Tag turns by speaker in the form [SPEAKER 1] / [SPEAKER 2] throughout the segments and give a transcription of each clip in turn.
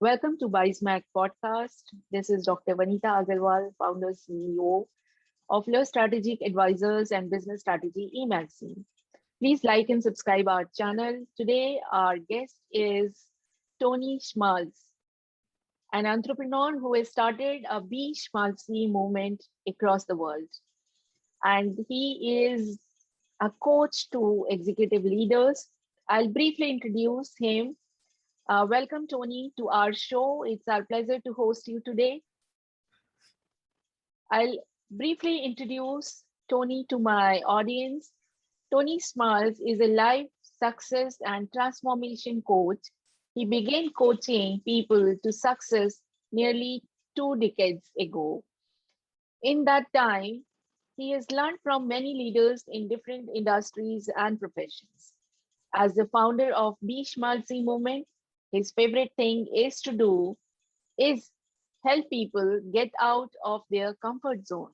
[SPEAKER 1] Welcome to Bizemag podcast. This is Dr. Vaneeta Aggarwal, founder CEO of L'strategyq Advisors and Business Strategy e-magazine. Please like and subscribe our channel. Today, our guest is Tony Schmaltz, an entrepreneur who has started a Schmaltzy movement across the world. And he is a coach to executive leaders. I'll briefly introduce him. Welcome, Tony, to our show. It's our pleasure to host you today. I'll briefly introduce Tony to my audience. Tony Schmaltz is a life success and transformation coach. He began coaching people to success nearly 2 decades ago. In that time, he has learned from many leaders in different industries and professions. As the founder of Schmaltzy Movement, his favorite thing is help people get out of their comfort zone,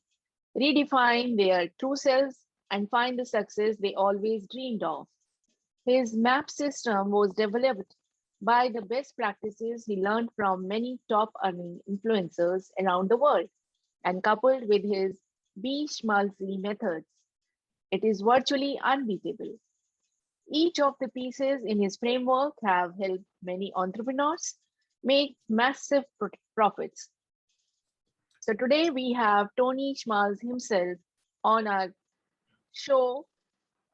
[SPEAKER 1] redefine their true selves, and find the success they always dreamed of. His MAP system was developed by the best practices he learned from many top earning influencers around the world and coupled with his Schmaltzy methods. It is virtually unbeatable. Each of the pieces in his framework have helped many entrepreneurs make massive profits. So today we have Tony Schmaltz himself on our show,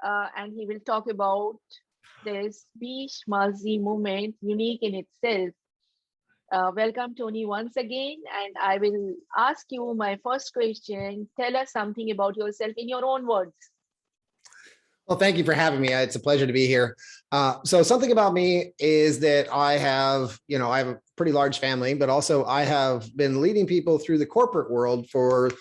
[SPEAKER 1] and he will talk about this Schmaltzy movement, unique in itself. Welcome, Tony, once again, and I will ask you my first question. Tell us something about yourself in your own words.
[SPEAKER 2] Well, thank you for having me. It's a pleasure to be here. So something about me is that I have a pretty large family, but also I have been leading people through the corporate world for,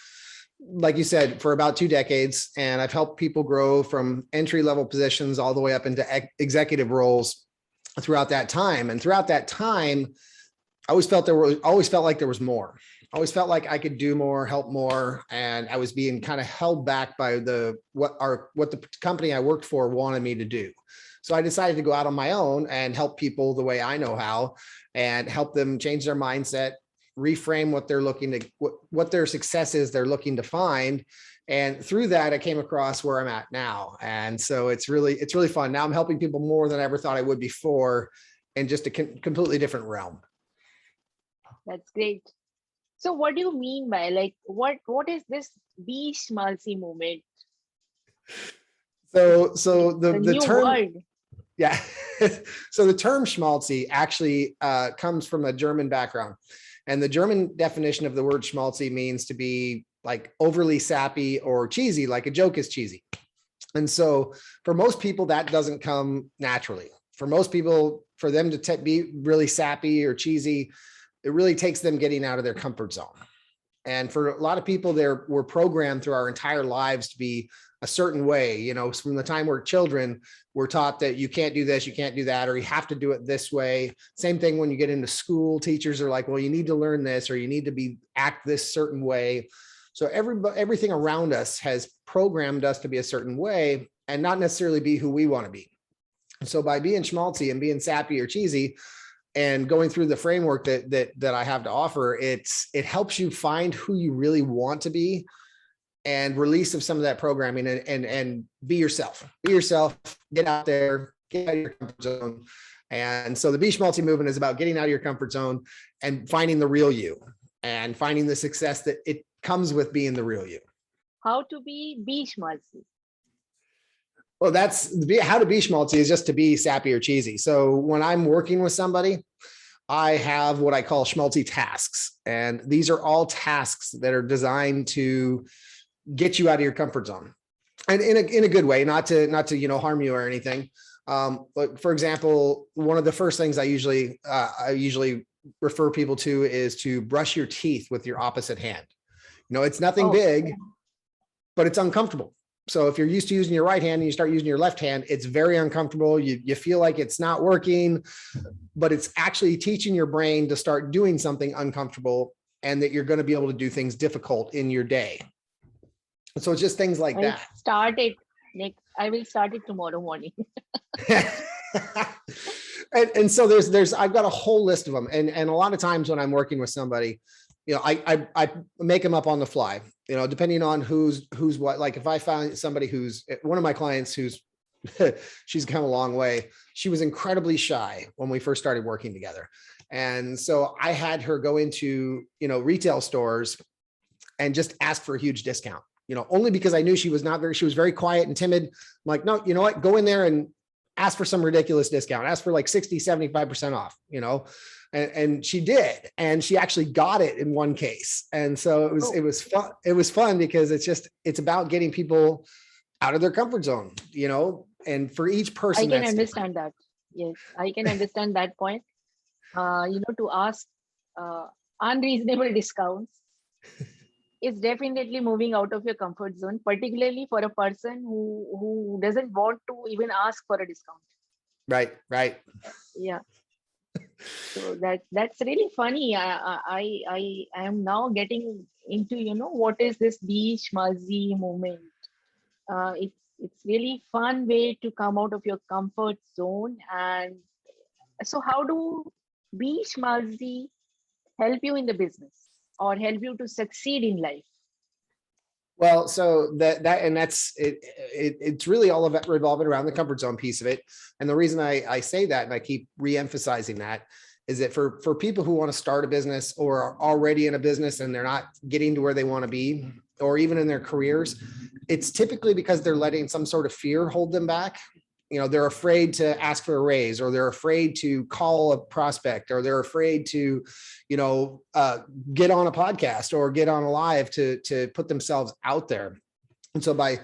[SPEAKER 2] like you said, for about 2 decades. And I've helped people grow from entry-level positions all the way up into executive roles throughout that time. And throughout that time, I always felt like there was more. I always felt like I could do more, help more, and I was being kind of held back by what the company I worked for wanted me to do. So I decided to go out on my own and help people the way I know how, and help them change their mindset, reframe what they're looking to, what their success is they're looking to find. And through that, I came across where I'm at now. And so it's really fun. Now I'm helping people more than I ever thought I would before, in just a completely different realm.
[SPEAKER 1] That's great. So what do you mean by what is this Schmaltzy movement?
[SPEAKER 2] So the term
[SPEAKER 1] word.
[SPEAKER 2] Yeah. So the term Schmaltzy actually comes from a German background. And the German definition of the word Schmaltzy means to be like overly sappy or cheesy, like a joke is cheesy. And so for most people, that doesn't come naturally. For most people, for them to be really sappy or cheesy, it really takes them getting out of their comfort zone. And for a lot of people, we're programmed through our entire lives to be a certain way. From the time we're children, we're taught that you can't do this, you can't do that, or you have to do it this way. Same thing when you get into school, teachers are like, well, you need to learn this, or you need to act this certain way. So everything around us has programmed us to be a certain way and not necessarily be who we want to be. So by being schmaltzy and being sappy or cheesy, and going through the framework that I have to offer, it helps you find who you really want to be and release of some of that programming and be yourself. Be yourself, get out there, get out of your comfort zone. And so the Schmaltzy movement is about getting out of your comfort zone and finding the real you and finding the success that it comes with being the real you.
[SPEAKER 1] How to be Schmaltzy?
[SPEAKER 2] Well, how to be schmaltzy is just to be sappy or cheesy. So when I'm working with somebody, I have what I call schmaltzy tasks. And these are all tasks that are designed to get you out of your comfort zone. And in a good way, not to harm you or anything. But for example, one of the first things I usually refer people to is to brush your teeth with your opposite hand. It's nothing big, but it's uncomfortable. So if you're used to using your right hand and you start using your left hand, it's very uncomfortable. You feel like it's not working, but it's actually teaching your brain to start doing something uncomfortable and that you're going to be able to do things difficult in your day. So it's just things like that.
[SPEAKER 1] I will start it tomorrow morning.
[SPEAKER 2] And so I've got a whole list of them. And a lot of times when I'm working with somebody, I make them up on the fly, depending on who's what. Like if I find somebody who's one of my clients who's, she's come a long way. She was incredibly shy when we first started working together. And so I had her go into, retail stores and just ask for a huge discount, only because I knew she was very quiet and timid. I'm like, no, you know what? Go in there and ask for some ridiculous discount, ask for like 60, 75% off, and she did, and she actually got it in one case. And so it was fun. It was fun because it's about getting people out of their comfort zone, and for each person.
[SPEAKER 1] I can understand that. Yes, I can understand that point. To ask unreasonable discounts is definitely moving out of your comfort zone, particularly for a person who doesn't want to even ask for a discount.
[SPEAKER 2] Right.
[SPEAKER 1] Yeah. So that's really funny. I am now getting into, what is this Schmaltzy movement? It's really fun way to come out of your comfort zone. And so how do Schmaltzy help you in the business or help you to succeed in life?
[SPEAKER 2] Well, so that's it. It's really all of it revolving around the comfort zone piece of it. And the reason I say that, and I keep re-emphasizing that, is that for people who want to start a business or are already in a business and they're not getting to where they want to be, or even in their careers, it's typically because they're letting some sort of fear hold them back. They're afraid to ask for a raise, or they're afraid to call a prospect, or they're afraid to, get on a podcast or get on a live to put themselves out there. And so by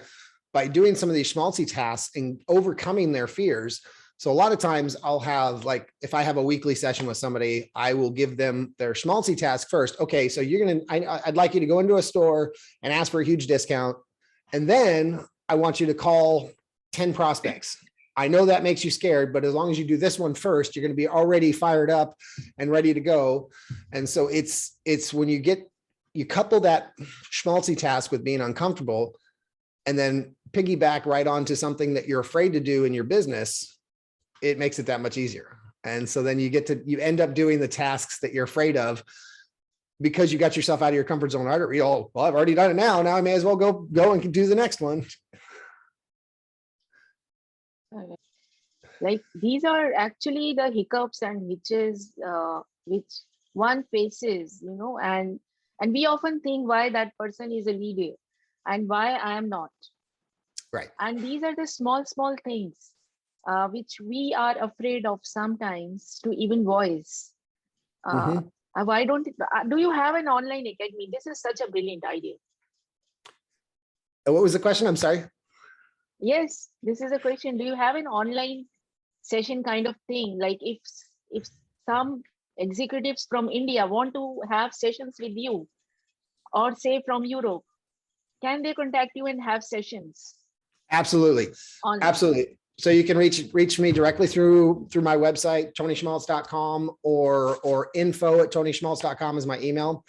[SPEAKER 2] doing some of these schmaltzy tasks and overcoming their fears. So a lot of times I'll have, like, if I have a weekly session with somebody, I will give them their schmaltzy task first. Okay, so I'd like you to go into a store and ask for a huge discount. And then I want you to call 10 prospects. I know that makes you scared, but as long as you do this one first, you're going to be already fired up and ready to go. And so it's when you couple that schmaltzy task with being uncomfortable and then piggyback right onto something that you're afraid to do in your business, it makes it that much easier. And so then you end up doing the tasks that you're afraid of because you got yourself out of your comfort zone. Well, I've already done it now. Now I may as well go and do the next one.
[SPEAKER 1] Like these are actually the hiccups and hitches which one faces, and we often think why that person is a leader and why I am not.
[SPEAKER 2] Right.
[SPEAKER 1] And these are the small things which we are afraid of sometimes to even voice. Why don't do you have an online academy? This is such a brilliant idea.
[SPEAKER 2] What was the question? I'm sorry.
[SPEAKER 1] Yes, this is a question. Do you have an online session kind of thing? Like if some executives from India want to have sessions with you, or say from Europe, can they contact you and have sessions?
[SPEAKER 2] Absolutely.
[SPEAKER 1] Online?
[SPEAKER 2] Absolutely. So you can reach me directly through my website, tonyschmaltz.com, or info@tonyschmaltz.com is my email.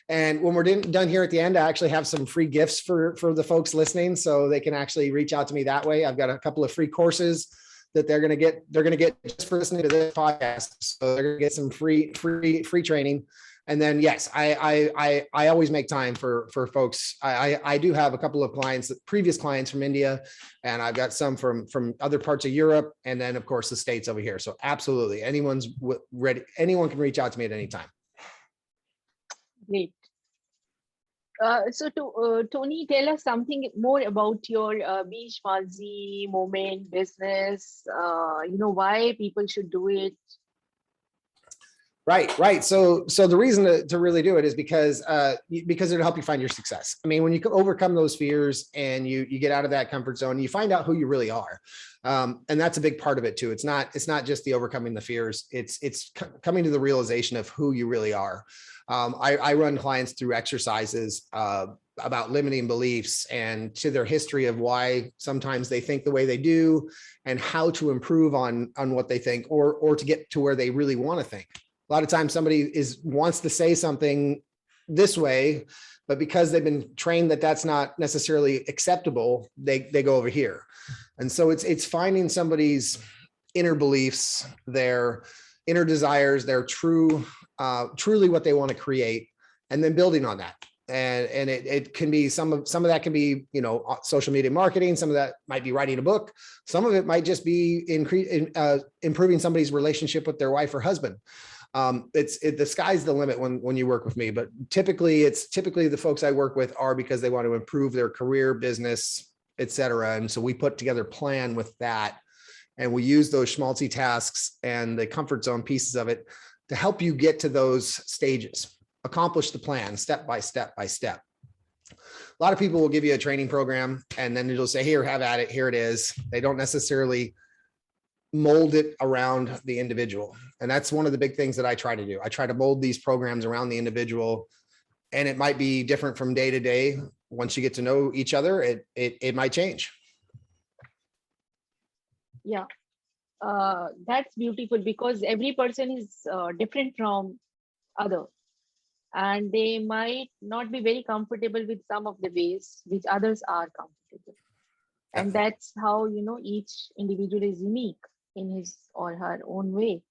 [SPEAKER 2] And when we're done here at the end, I actually have some free gifts for the folks listening, so they can actually reach out to me that way. I've got a couple of free courses that they're going to get just for listening to this podcast. So they're going to get some free training. And then, yes, I always make time for folks. I do have a couple of previous clients from India, and I've got some from other parts of Europe, and then of course the States over here. So absolutely, anyone's ready. Anyone can reach out to me at any time.
[SPEAKER 1] Great. So Tony, tell us something more about your Schmaltzy movement business. Why people should do it.
[SPEAKER 2] Right. So the reason to really do it is because it'll help you find your success. I mean, when you overcome those fears and you get out of that comfort zone, you find out who you really are. And that's a big part of it too. It's not just the overcoming the fears. It's coming to the realization of who you really are. I run clients through exercises about limiting beliefs and to their history of why sometimes they think the way they do and how to improve on what they think or to get to where they really want to think. A lot of times somebody wants to say something this way, but because they've been trained that that's not necessarily acceptable, they go over here. And so it's finding somebody's inner beliefs, their inner desires, their truly what they want to create, and then building on that. And it can be some of that can be, you know, social media marketing. Some of that might be writing a book. Some of it might just be improving somebody's relationship with their wife or husband. The sky's the limit when you work with me, but typically the folks I work with are because they want to improve their career, business, etc. And so we put together a plan with that, and we use those Schmaltzy tasks and the comfort zone pieces of it to help you get to those stages. Accomplish the plan step by step by step. A lot of people will give you a training program and then they'll say, here, have at it. Here it is. They don't necessarily mold it around the individual. And that's one of the big things that I try to do. I try to mold these programs around the individual, and it might be different from day to day. Once you get to know each other, it might change.
[SPEAKER 1] Yeah, that's beautiful, because every person is different from other. And they might not be very comfortable with some of the ways which others are comfortable. And that's how, you know, each individual is unique in his or her own way.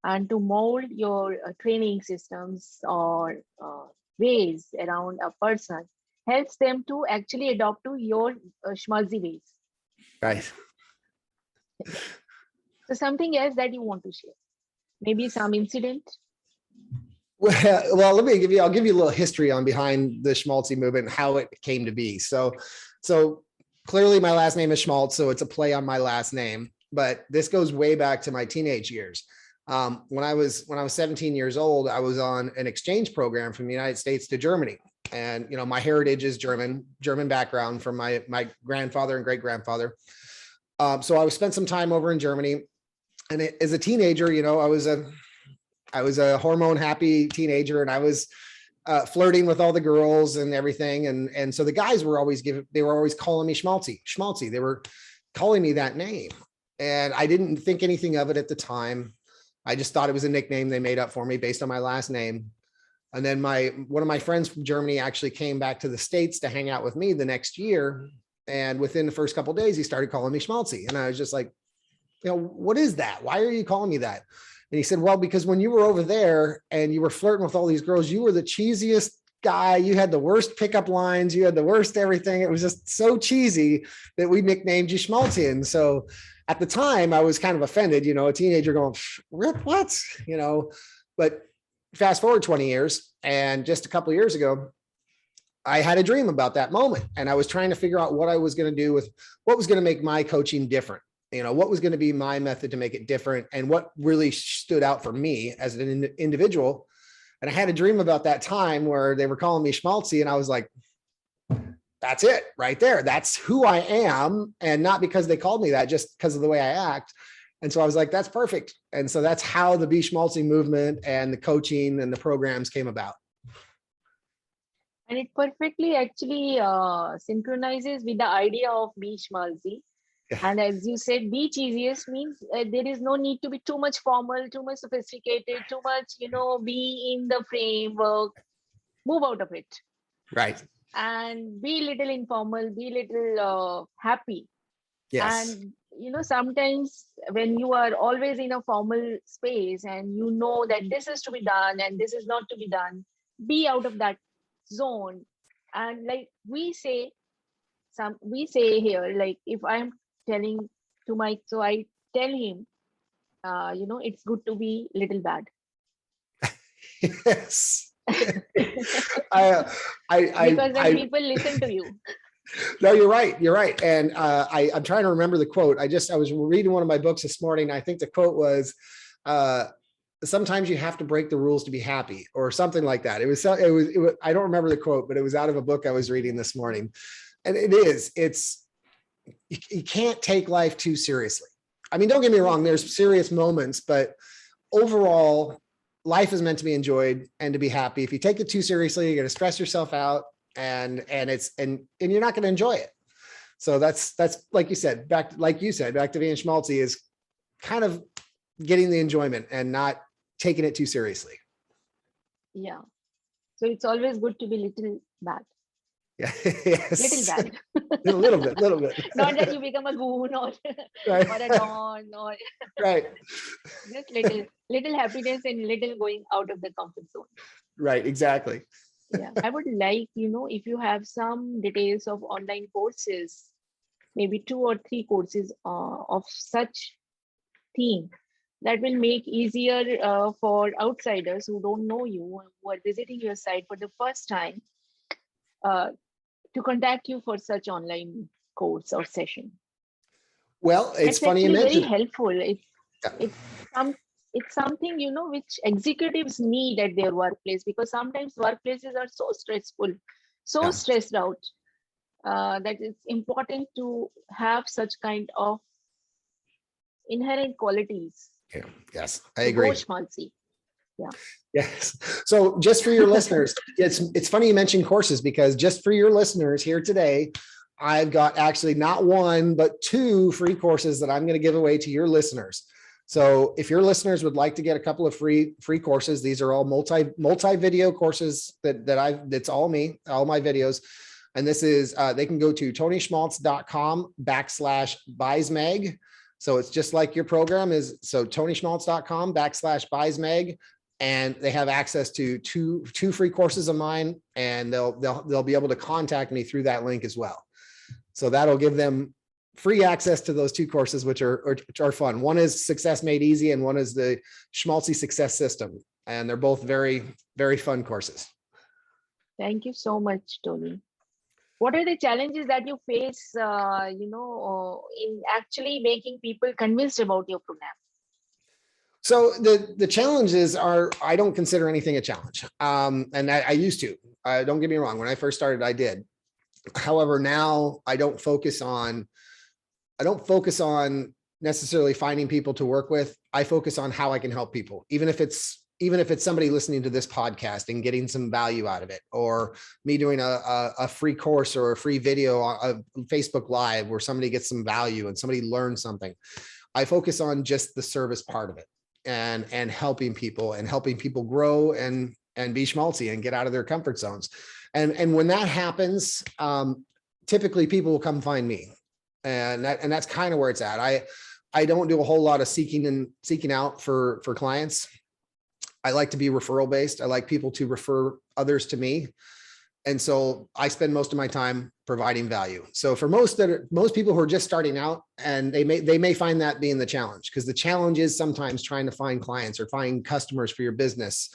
[SPEAKER 1] And to mold your training systems or ways around a person helps them to actually adopt to your Schmaltzy ways.
[SPEAKER 2] Right.
[SPEAKER 1] So something else that you want to share, maybe some incident.
[SPEAKER 2] Well, I'll give you a little history on behind the Schmaltzy movement and how it came to be. So clearly my last name is Schmaltz, so it's a play on my last name, but this goes way back to my teenage years. When I was 17 years old, I was on an exchange program from the United States to Germany. And, you know, my heritage is German background from my grandfather and great grandfather. So I spent some time over in Germany, and as a teenager, you know, I was a hormone happy teenager, and I was flirting with all the girls and everything. And so the guys were always calling me Schmaltzy. They were calling me that name. And I didn't think anything of it at the time. I just thought it was a nickname they made up for me based on my last name. And then one of my friends from Germany actually came back to the States to hang out with me the next year. And within the first couple of days, he started calling me Schmaltzy. And I was just like, you know, what is that? Why are you calling me that? And he said, well, because when you were over there and you were flirting with all these girls, you were the cheesiest guy. You had the worst pickup lines. You had the worst everything. It was just so cheesy that we nicknamed you Schmaltzy. And so at the time I was kind of offended, you know, a teenager going, Rip, what? You know, but fast forward 20 years. And just a couple of years ago, I had a dream about that moment. And I was trying to figure out what I was going to do with what was going to make my coaching different. You know, what was going to be my method to make it different, and what really stood out for me as an individual. And I had a dream about that time where they were calling me Schmaltzy, and I was like, that's it right there. That's who I am. And not because they called me that, just because of the way I act. And so I was like, that's perfect. And so that's how the Be Schmaltzy movement and the coaching and the programs came about.
[SPEAKER 1] And it perfectly actually synchronizes with the idea of Be Schmaltzy. Yeah. And as you said, be cheesiest means there is no need to be too much formal, too much sophisticated, too much, you know, be in the framework, move out of it.
[SPEAKER 2] Right.
[SPEAKER 1] And be little informal, be little happy.
[SPEAKER 2] Yes.
[SPEAKER 1] And, you know, sometimes when you are always in a formal space and you know that this is to be done and this is not to be done, be out of that zone. And like we say here, like if I'm telling to Mike, so I tell him, you know, it's good to be little bad.
[SPEAKER 2] Yes.
[SPEAKER 1] Because then people listen to you.
[SPEAKER 2] No, you're right. You're right. And I'm trying to remember the quote. I was reading one of my books this morning. I think the quote was, sometimes you have to break the rules to be happy, or something like that. It was, I don't remember the quote, but it was out of a book I was reading this morning. And you can't take life too seriously. I mean, don't get me wrong, there's serious moments, but overall, life is meant to be enjoyed and to be happy. If you take it too seriously, you're going to stress yourself out, and you're not going to enjoy it. So that's like you said, back to being Schmaltzy is kind of getting the enjoyment and not taking it too seriously.
[SPEAKER 1] Yeah. So it's always good to be little bad.
[SPEAKER 2] Yeah. Yes.
[SPEAKER 1] Little bad.
[SPEAKER 2] A little bit.
[SPEAKER 1] Not that you become a goon or,
[SPEAKER 2] Right.
[SPEAKER 1] or a don or
[SPEAKER 2] Right.
[SPEAKER 1] just little happiness and little going out of the comfort zone.
[SPEAKER 2] Right. Exactly.
[SPEAKER 1] Yeah, I would like, if you have some details of online courses, maybe 2 or 3 courses of such theme that will make easier for outsiders who don't know you, who are visiting your site for the first time, uh, to contact you for such online course or session.
[SPEAKER 2] Well, it's
[SPEAKER 1] That's
[SPEAKER 2] funny you
[SPEAKER 1] actually very
[SPEAKER 2] mentioned.
[SPEAKER 1] helpful.
[SPEAKER 2] Yeah.
[SPEAKER 1] It's something which executives need at their workplace, because sometimes workplaces are so stressful, so
[SPEAKER 2] Yeah.
[SPEAKER 1] stressed out, that it's important to have such kind of inherent qualities
[SPEAKER 2] Yeah. Yes, I
[SPEAKER 1] to go
[SPEAKER 2] agree.
[SPEAKER 1] schmaltzy. Yeah.
[SPEAKER 2] Yes. So just for your listeners, it's funny you mentioned courses, because just for your listeners here today, I've got actually not 1, but 2 free courses that I'm going to give away to your listeners. So if your listeners would like to get a couple of free courses, these are all multi video courses that's all me, all my videos. And this is, they can go to tonyschmaltz.com/Bizemag. So it's just like your program is. So tonyschmaltz.com/Bizemag. And they have access to two free courses of mine, and they'll be able to contact me through that link as well. So that'll give them free access to those 2 courses, which are fun. One is Success Made Easy, and one is the Schmaltzy Success System. And they're both very, very fun courses.
[SPEAKER 1] Thank you so much, Tony. What are the challenges that you face, in actually making people convinced about your program?
[SPEAKER 2] So the challenges are, I don't consider anything a challenge. And I used to, don't get me wrong. When I first started, I did. However, now I don't focus on necessarily finding people to work with. I focus on how I can help people, even if it's somebody listening to this podcast and getting some value out of it, or me doing a free course or a free video on Facebook Live where somebody gets some value and somebody learns something. I focus on just the service part of it, and helping people grow and be schmaltzy and get out of their comfort zones. And when that happens, typically people will come find me, and that's kind of where it's at. I don't do a whole lot of seeking out for clients. I like to be referral based. I like people to refer others to me. And so I spend most of my time providing value. So for most people who are just starting out, and they may find that being the challenge, because the challenge is sometimes trying to find clients or find customers for your business.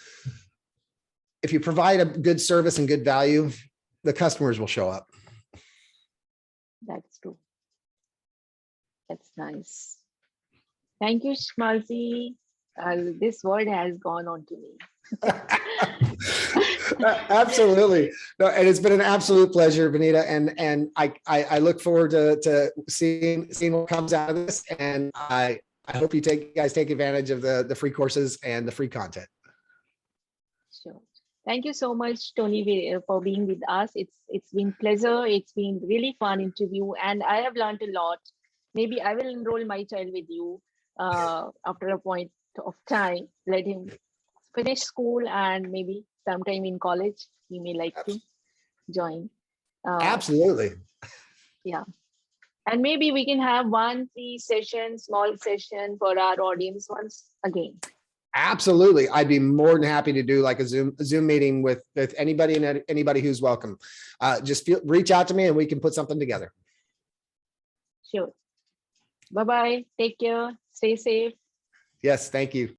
[SPEAKER 2] If you provide a good service and good value, the customers will show up.
[SPEAKER 1] That's true. That's nice. Thank you, Schmaltzy. This word has gone on to me.
[SPEAKER 2] Absolutely. No, and it's been an absolute pleasure, Vaneeta. And I look forward to seeing what comes out of this. And I hope you guys take advantage of the free courses and the free content.
[SPEAKER 1] Sure. Thank you so much, Tony, for being with us. It's been pleasure. It's been really fun interview, and I have learned a lot. Maybe I will enroll my child with you after a point of time. Let him finish school, and maybe sometime in college he may like to join.
[SPEAKER 2] Absolutely.
[SPEAKER 1] Yeah. And maybe we can have 1 free session, small session for our audience once again.
[SPEAKER 2] Absolutely. I'd be more than happy to do like a Zoom meeting with anybody and anybody who's welcome. Just reach out to me and we can put something together.
[SPEAKER 1] Sure. Bye-bye. Take care. Stay safe.
[SPEAKER 2] Yes. Thank you.